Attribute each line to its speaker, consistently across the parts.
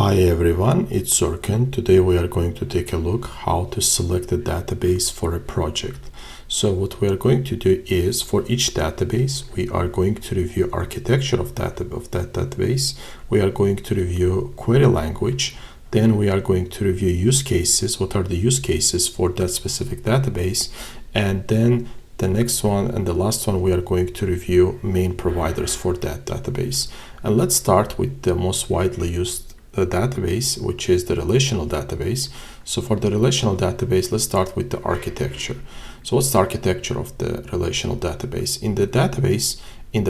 Speaker 1: Hi everyone, it's Zorkan. Today we are going to take a look how to select a database for a project. So what we are going to do is for each database, we are going to review architecture of that database. We are going to review query language. Then we are going to review use cases. What are the use cases for that specific database? And then the next one and the last one, we are going to review main providers for that database. And let's start with the most widely used database, which is the relational database. So for the relational database, let's start with the architecture. So what's the architecture of the relational database? In the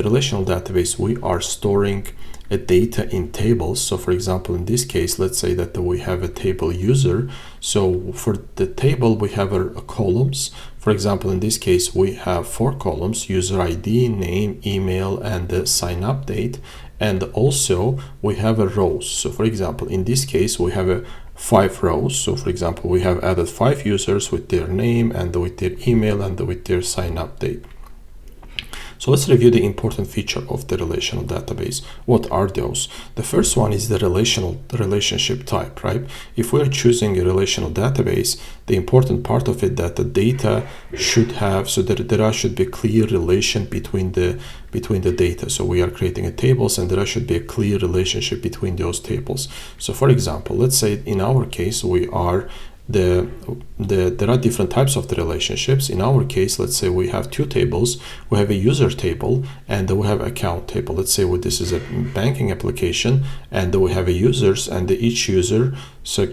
Speaker 1: relational database, we are storing a data in tables. So for example, in this case, let's say that we have a table user. So for the table, we have columns. For example, in this case, we have 4 columns: user ID, name, email, and the sign up date. And also we have a rows. So for example, in this case, we have 5 rows. So for example, we have added 5 users with their name and with their email and with their sign up date. So let's review the important feature of the relational database. What are those? The first one is the relationship type, right? If we're choosing a relational database, the important part of it that the data should have, so that there should be a clear relation between the data. So we are creating a tables and there should be a clear relationship between those tables. So for example, let's say in our case, there are different types of the relationships. In our case, let's say we have 2 tables. We have a user table and we have account table. Let's say this is a banking application and we have a users, and each user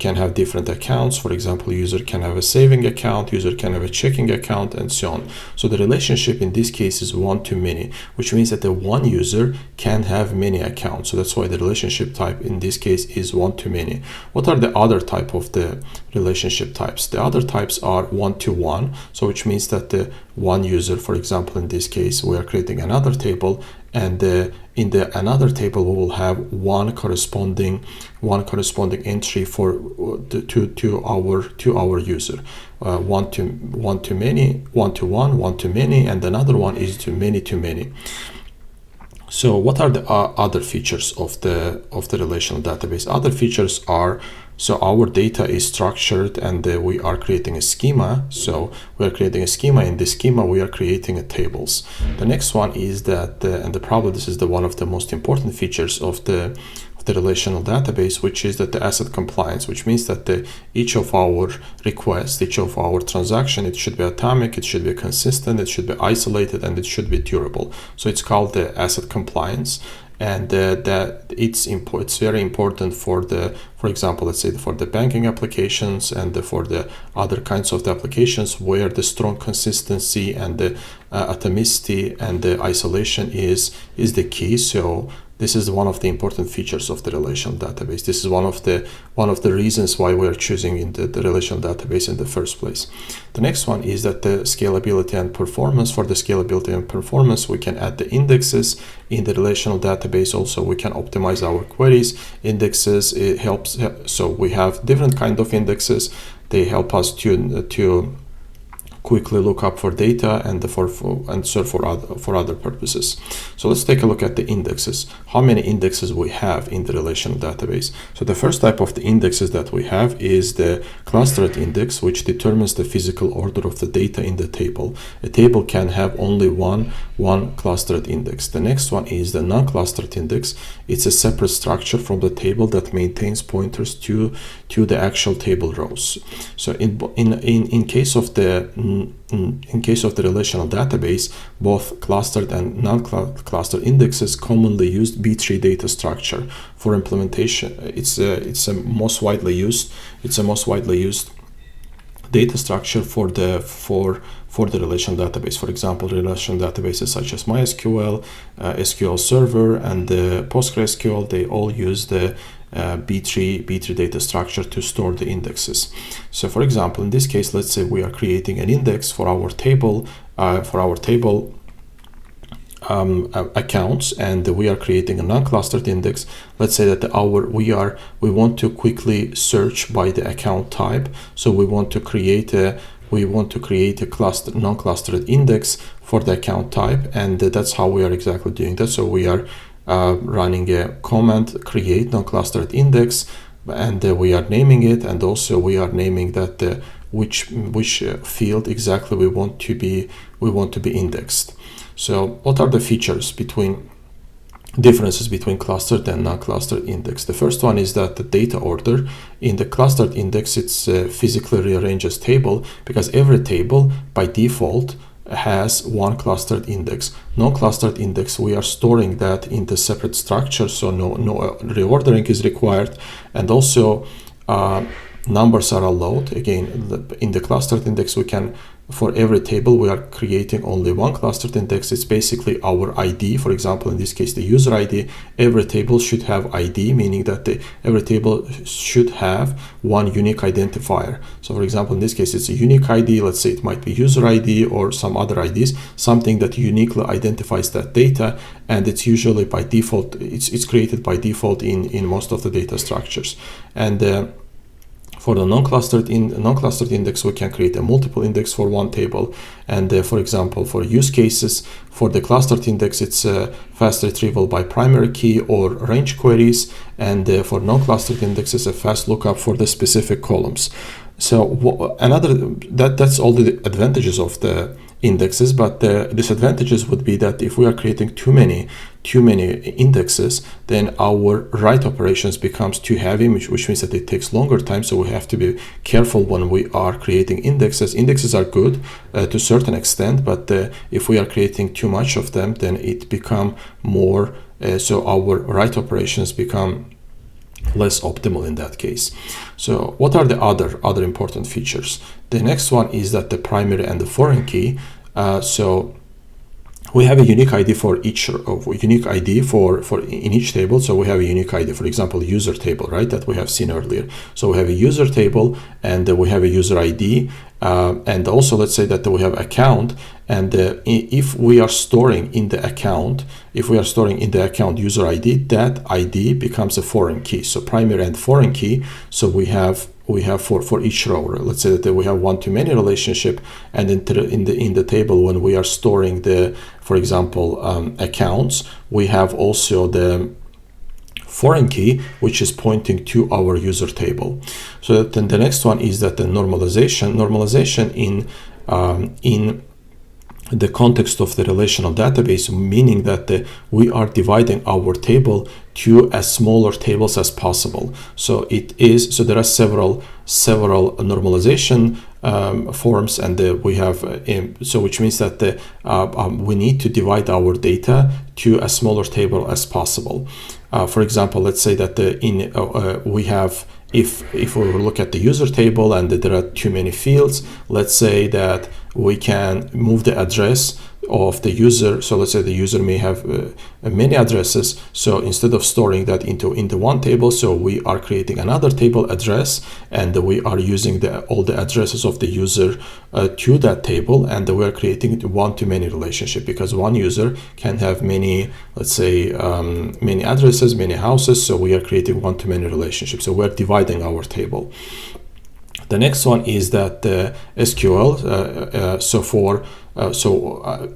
Speaker 1: can have different accounts. For example, user can have a saving account, user can have a checking account, and so on. So the relationship in this case is 1 to many, which means that the one user can have many accounts. So that's why the relationship type in this case is 1 to many. What are the other type of the relationship types? The other types are 1 to 1, so which means that the one user, for example, in this case, we are creating another table, and in the another table we will have one corresponding entry for to our user. One to many, 1 to 1, 1 to many, and another one is to many. So what are the other features of the relational database? Other features are, so our data is structured and we are creating a schema. So we are creating a schema. In the schema, we are creating tables. The next one is that, and probably this is one of the most important features of the relational database, which is that the asset compliance, which means that each of our requests, each of our transaction, it should be atomic, it should be consistent, it should be isolated, and it should be durable. So it's called the asset compliance. And that it's very important for example, let's say for the banking applications and for the other kinds of the applications where the strong consistency and the atomicity and the isolation is the key. So this is one of the important features of the relational database. This is one of the reasons why we are choosing in the relational database in the first place. The next one is that the scalability and performance. For the scalability and performance, we can add the indexes in the relational database. Also, we can optimize our queries. Indexes, it helps. So we have different kind of indexes. They help us to quickly look up for data and search for other purposes. So let's take a look at the indexes. How many indexes we have in the relational database? So the first type of the indexes that we have is the clustered index, which determines the physical order of the data in the table. A table can have only one clustered index. The next one is the non-clustered index. It's a separate structure from the table that maintains pointers to the actual table rows. So in case of the relational database, both clustered and non-clustered indexes commonly used B-tree data structure for implementation. It's a most widely used data structure for the relational database. For example, relational databases such as MySQL, SQL Server, and PostgreSQL, they all use the B-tree data structure to store the indexes. So for example, in this case, let's say we are creating an index for our table accounts, and we are creating a non-clustered index. Let's say that we want to quickly search by the account type. So we want to create a non-clustered index for the account type, and that's how we are exactly doing that. So we are running a command create non-clustered index, and we are naming it, and also we are naming that which field exactly we want to be indexed. So what are the differences between clustered and non-clustered index? The first one is that the data order in the clustered index, it's physically rearranged as table, because every table by default has one clustered index. Non-clustered index, we are storing that in the separate structure, so no reordering is required, and also numbers are allowed. Again, in the clustered index, we can, for every table, we are creating only one clustered index. It's basically our ID. For example, in this case, the user ID. Every table should have ID, meaning that every table should have one unique identifier. So for example, in this case, it's a unique ID. Let's say it might be user ID or some other IDs, something that uniquely identifies that data. And it's usually by default, it's created by default in most of the data structures. And for the non-clustered index, we can create a multiple index for one table. And for example, for use cases, for the clustered index, it's fast retrieval by primary key or range queries. And for non-clustered index, it's a fast lookup for the specific columns. So that's all the advantages of the indexes, but the disadvantages would be that if we are creating too many indexes, then our write operations becomes too heavy, which means that it takes longer time. So we have to be careful when we are creating indexes. Indexes are good to a certain extent, but if we are creating too much of them, then it become more, so our write operations become less optimal in that case. So what are the other important features? The next one is that the primary and the foreign key. So we have a unique ID for each in each table. So we have a unique ID, for example, user table, right, that we have seen earlier. So we have a user table, and we have a user ID, and also let's say that we have account. And if we are storing in the account user ID, that ID becomes a foreign key. So primary and foreign key. So we have for each row. Let's say that we have one-to-many relationship, and in the table, when we are storing for example, accounts, we have also the foreign key, which is pointing to our user table. So then the next one is that the normalization in the context of the relational database, meaning that we are dividing our table to as smaller tables as possible. So there are several normalization forms, and we have which means that we need to divide our data to a smaller table as possible. For example, let's say that we have, if we look at the user table and there are too many fields, let's say that we can move the address of the user. So let's say the user may have many addresses. So instead of storing that into one table, so we are creating another table address, and we are using all the addresses of the user to that table, and we are creating one-to-many relationship, because one user can have many, let's say, many addresses, many houses. So we are creating one-to-many relationship. So we're dividing our table. The next one is that SQL.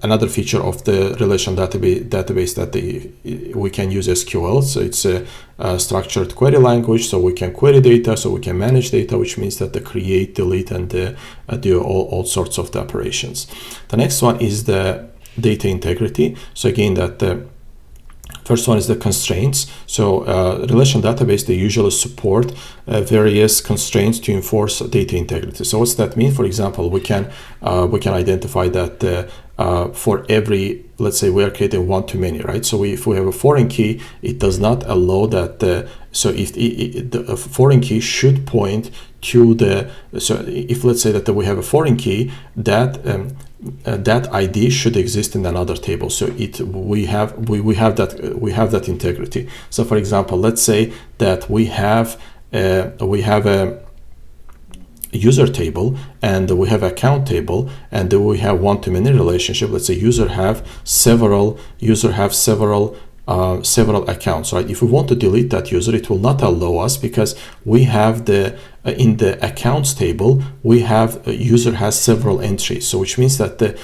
Speaker 1: Another feature of the relational database that we can use SQL. So it's a structured query language. So we can query data. So we can manage data, which means that the create, delete, and do all sorts of the operations. The next one is the data integrity. So again, that first one is the constraints. So relational database, they usually support various constraints to enforce data integrity. So what's that mean? For example, we can identify that for every, let's say we are creating one-to-many, right? So if we have a foreign key, it does not allow that. So if the foreign key should point to so if let's say that we have a foreign key, that ID should exist in another table. So we have that integrity. So for example, let's say that we have a user table, and we have account table, and we have one-to-many relationship. Let's say user have several accounts, right? If we want to delete that user, it will not allow us, because we have the in the accounts table, we have a user has several entries. So which means that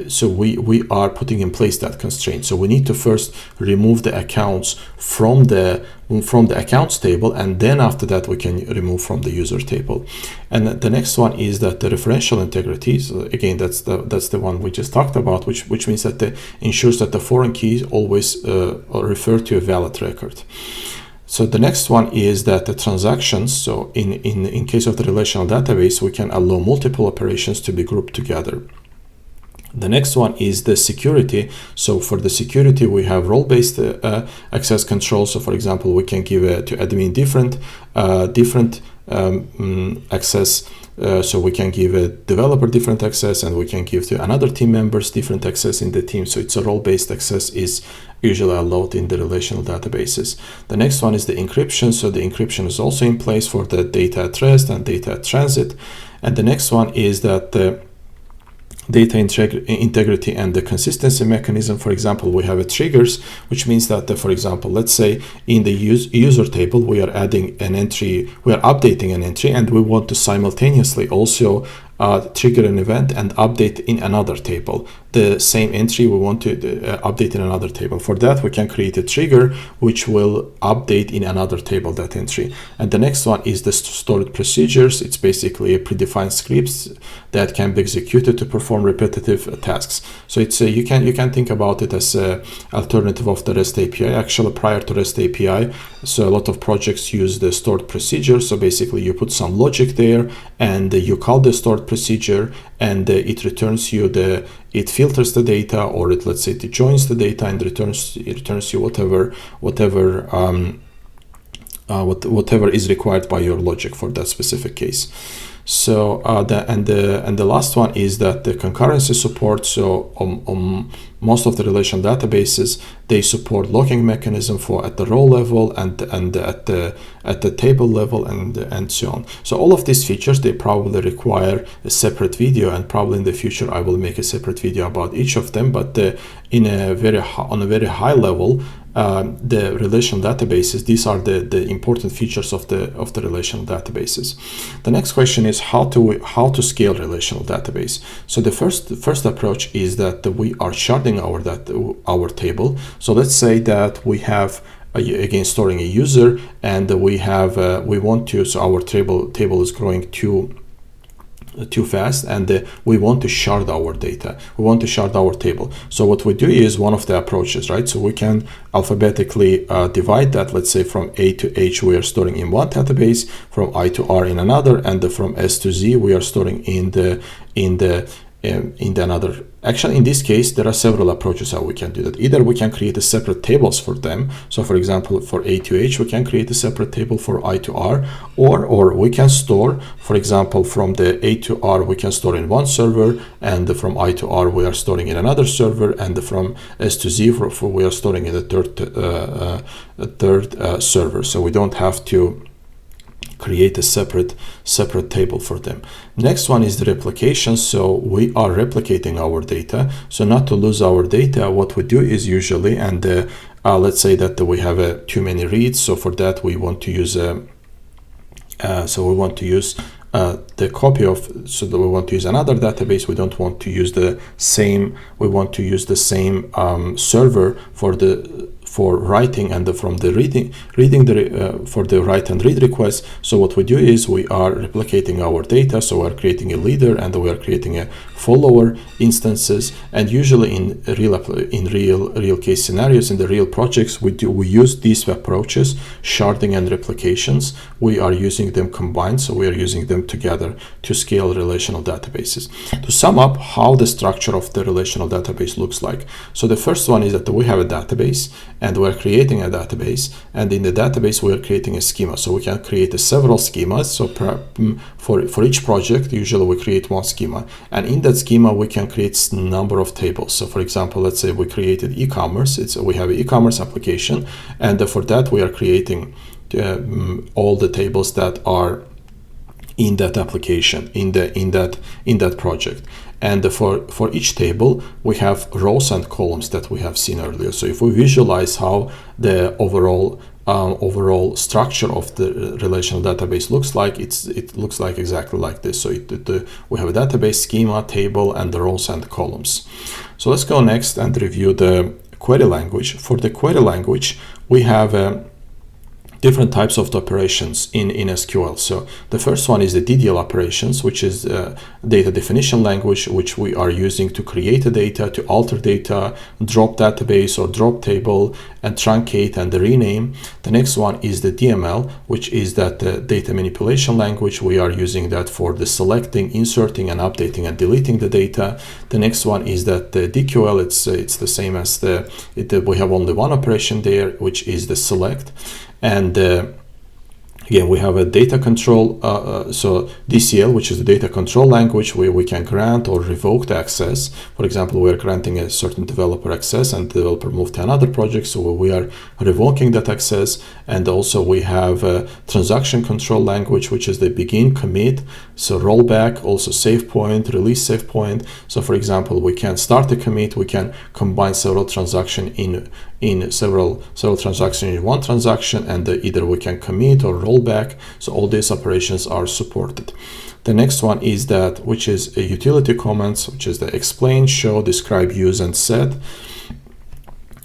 Speaker 1: so we are putting in place that constraint. So we need to first remove the accounts from the accounts table, and then after that we can remove from the user table. And the next one is that the referential integrity. So again, that's the one we just talked about, which means that ensures that the foreign keys always refer to a valid record. So the next one is that the transactions. So in case of the relational database, we can allow multiple operations to be grouped together. The next one is the security. So for the security, we have role-based access control. So for example, we can give to admin different access. So we can give a developer different access, and we can give to another team members different access in the team. So it's a role-based access is usually allowed in the relational databases. The next one is the encryption. So the encryption is also in place for the data at rest and data at transit. And the next one is that the data integrity and the consistency mechanism. For example, we have a triggers, which means that, for example, let's say in the user table, we are adding an entry, we are updating an entry, and we want to simultaneously also trigger an event and update in another table. The same entry we want to update in another table. For that, we can create a trigger which will update in another table that entry. And the next one is the stored procedures. It's basically a predefined scripts that can be executed to perform repetitive tasks. So it's you can think about it as an alternative of the REST API. Actually, prior to REST API, so a lot of projects use the stored procedure. So basically, you put some logic there, and you call the stored procedure, and it returns you it filters the data, or let's say it joins the data and returns you whatever is required by your logic for that specific case. So the last one is that the concurrency support. So on most of the relational databases, they support logging mechanism for at the row level and at the table level and so on. So all of these features, they probably require a separate video, and probably in the future I will make a separate video about each of them. But on a very high level, the relational databases, these are the important features of the relational databases. The next question is how to scale relational database. So the first approach is that we are sharding our table. So let's say that we have again storing a user, and we want to, so our table is growing too fast, and we want to shard our data. We want to shard our table. So what we do is one of the approaches, right? So we can alphabetically divide that. Let's say from A to H we are storing in one database, from I to R in another, and from S to Z we are storing in the another. Actually, in this case, there are several approaches how we can do that. Either we can create a separate tables for them. So for example, for A to H, we can create a separate table for I to R, or we can store, for example, from the A to R, we can store in one server, and from I to R, we are storing in another server, and from S to Z, we are storing in the third server. So we don't have to create a separate table for them. Next one is the replication. So we are replicating our data. So not to lose our data, what we do is usually, and let's say that we have too many reads. So for that, we want to use the copy of, so that we want to use another database. We don't want to use the same. We want to use the same server for writing and from the reading for the write and read requests. So what we do is we are replicating our data. So we're creating a leader and we are creating a follower instances. And usually in real case scenarios, in the real projects, we use these approaches, sharding and replications. We are using them combined. So we are using them together to scale relational databases. To sum up how the structure of the relational database looks like. So the first one is that we have a database, and we're creating a database, and in the database we're creating a schema. So we can create several schemas. So for each project, usually we create one schema, and in that schema we can create a number of tables. So for example, let's say we created e-commerce. We have an e-commerce application, and for that we are creating all the tables that are in that application, in that project. And for each table, we have rows and columns that we have seen earlier. So if we visualize how the overall overall structure of the relational database looks like, it looks like exactly like this. So we have a database schema, table, and the rows and columns. So let's go next and review the query language. For the query language, we have different types of operations in SQL. So the first one is the DDL operations, which is data definition language, which we are using to create a data, to alter data, drop database or drop table, and truncate and rename. The next one is the DML, which is that data manipulation language. We are using that for the selecting, inserting, and updating and deleting the data. The next one is that the DQL. It's the same as we have only one operation there, which is the select. And again, we have a data control, so DCL, which is the data control language, where we can grant or revoke the access. For example, we are granting a certain developer access and the developer moved to another project, so we are revoking that access. And also we have a transaction control language, which is the begin, commit, so rollback, also save point, release save point. So for example, we can start a commit, we can combine several transactions in several transactions in one transaction, and either we can commit or roll back. So all these operations are supported. The next one is that, which is a utility commands, which is the explain, show, describe, use, and set.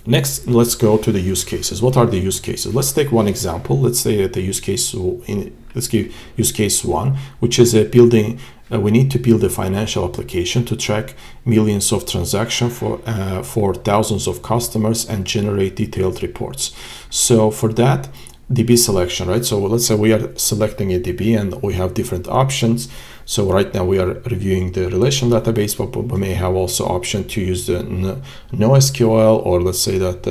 Speaker 1: Next, let's go to the use cases. What are the use cases? Let's take one example. Let's say that the use case let's give use case 1, which is a building. We need to build a financial application to track millions of transactions for thousands of customers and generate detailed reports. So for that, DB selection, right? So let's say we are selecting a DB and we have different options. So right now we are reviewing the relational database, but we may have also option to use the NoSQL, or let's say that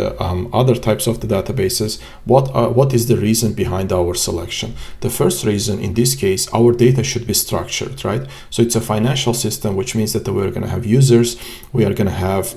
Speaker 1: other types of the databases. What is the reason behind our selection? The first reason in this case, our data should be structured, right? So it's a financial system, which means that we're going to have users, we're going to have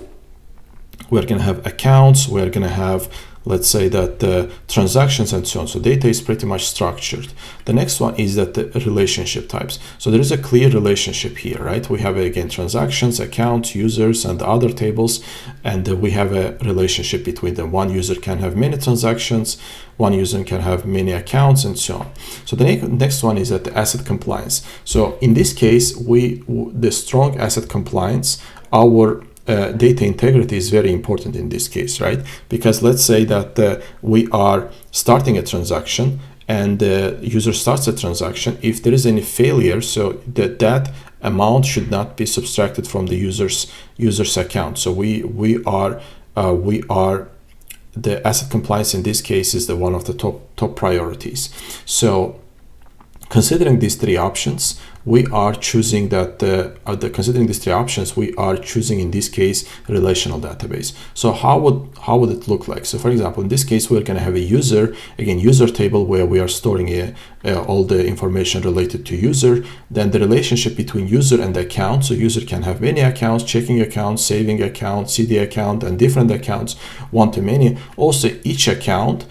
Speaker 1: accounts, we're going to have, let's say that transactions and so on. So data is pretty much structured. The next one is that the relationship types. So there is a clear relationship here, right? We have again transactions, accounts, users, and other tables, and we have a relationship between them. One user can have many transactions, one user can have many accounts, and so on. So the next one is that the asset compliance. So in this case, the strong asset compliance, our data integrity is very important in this case, right? Because let's say that we are starting a transaction and the user starts a transaction. If there is any failure, so that amount should not be subtracted from the user's account. So we are the asset compliance in this case is one of the top priorities. So considering these three options, we are choosing that considering these three options, we are choosing in this case relational database. So how would it look like? So for example, in this case, we're going to have a user table where we are storing all the information related to user. Then the relationship between user and account. So user can have many accounts, checking accounts, saving account, CD account, and different accounts, one to many. Also, each account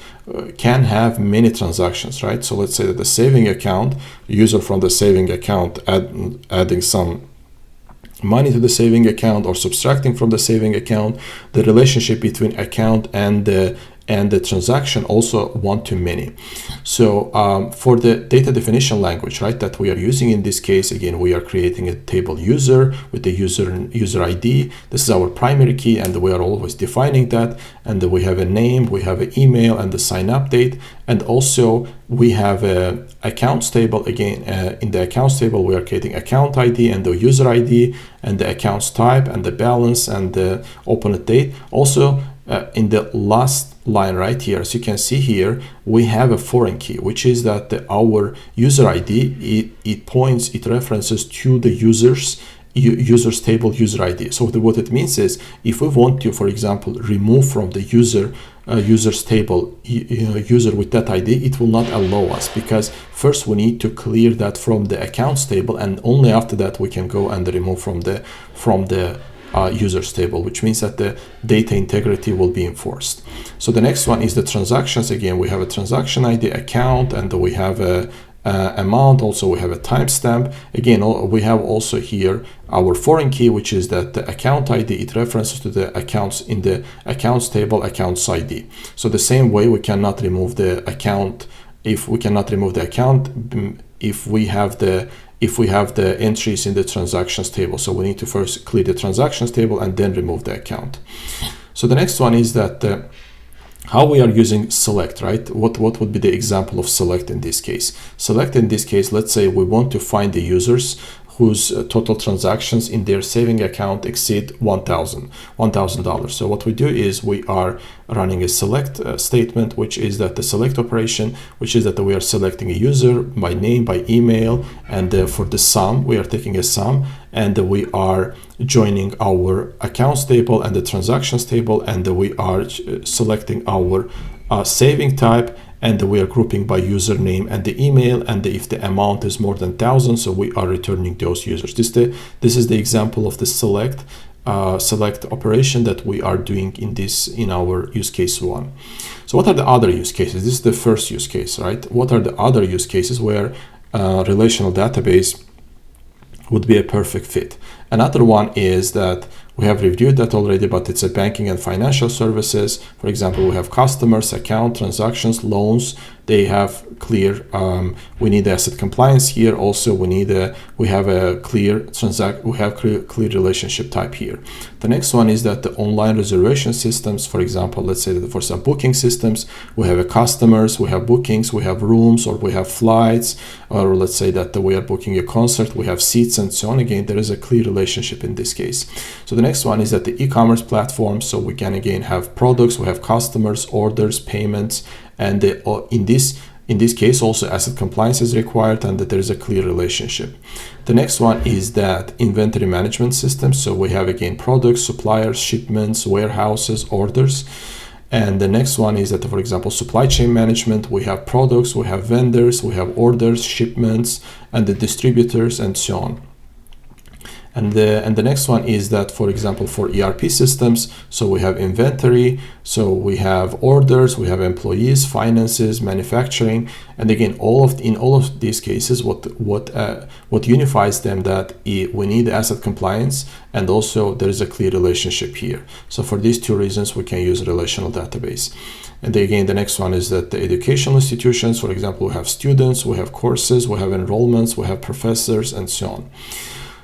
Speaker 1: can have many transactions, right? So let's say that the saving account, user from the saving account adding some money to the saving account or subtracting from the saving account. The relationship between account and the transaction also one to many. So for the data definition language, right, that we are using in this case, again, we are creating a table user with the user ID. This is our primary key, and we are always defining that. And we have a name, we have an email, and the sign up date. And also we have a accounts table. Again, in the accounts table, we are creating account ID and the user ID and the accounts type and the balance and the open date. Also, in the last line right here, as you can see here, we have a foreign key, which is that our user ID, it references to the users table user ID. So what it means is, if we want to, for example, remove from the users table user with that ID, it will not allow us, because first we need to clear that from the accounts table, and only after that we can go and remove from the users table, which means that the data integrity will be enforced. So the next one is the transactions. Again, we have a transaction ID, account, and we have a amount. Also, we have a timestamp. Again, we have also here our foreign key, which is that the account ID, it references to the accounts in the accounts table, accounts ID. So the same way, we cannot remove the account if we cannot remove the account if we have the entries in the transactions table. So we need to first clear the transactions table and then remove the account. So the next one is that how we are using select, right? What would be the example of select in this case? Select in this case, let's say we want to find the users whose total transactions in their saving account exceed $1,000. So what we do is we are running a select statement, which is that the select operation, which is that we are selecting a user by name, by email, and for the sum, we are taking a sum, and we are joining our accounts table and the transactions table, and we are selecting our saving type, and we are grouping by username and the email, and if the amount is more than 1,000, so we are returning those users. This is the example of the select operation that we are doing in our use case 1. So what are the other use cases? This is the first use case, right? What are the other use cases where relational database would be a perfect fit? Another one is that we have reviewed that already, but it's a banking and financial services. For example, we have customers, account, transactions, loans. They have clear. We need asset compliance here. Also, we have a clear clear relationship type here. The next one is that the online reservation systems. For example, let's say that for some booking systems, we have a customers, we have bookings, we have rooms, or we have flights, or let's say that we are booking a concert, we have seats, and so on. Again, there is a clear relationship in this case. So the next one is that the e-commerce platform. So we can again have products, we have customers, orders, payments, and in this case also asset compliance is required, and that there is a clear relationship. The next one is that inventory management system. So we have again products, suppliers, shipments, warehouses, orders. And the next one is that, for example, supply chain management. We have products, we have vendors, we have orders, shipments, and the distributors, and so on. And the next one is that, for example, for ERP systems, so we have inventory, so we have orders, we have employees, finances, manufacturing, and again, in all of these cases, what unifies them, that we need asset compliance, and also there is a clear relationship here. So for these two reasons, we can use a relational database. And again, the next one is that the educational institutions, for example, we have students, we have courses, we have enrollments, we have professors, and so on.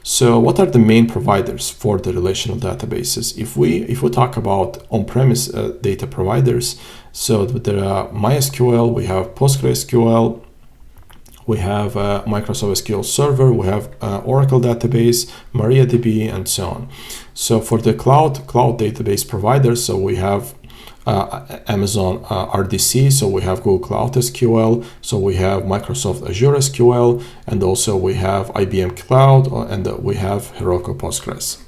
Speaker 1: So what are the main providers for the relational databases? If we talk about on-premise data providers, so there are MySQL, we have PostgreSQL, we have Microsoft SQL Server, we have Oracle database, MariaDB, and so on. So for the cloud database providers, so we have Amazon RDC, so we have Google Cloud SQL, so we have Microsoft Azure SQL, and also we have IBM Cloud, and we have Heroku Postgres.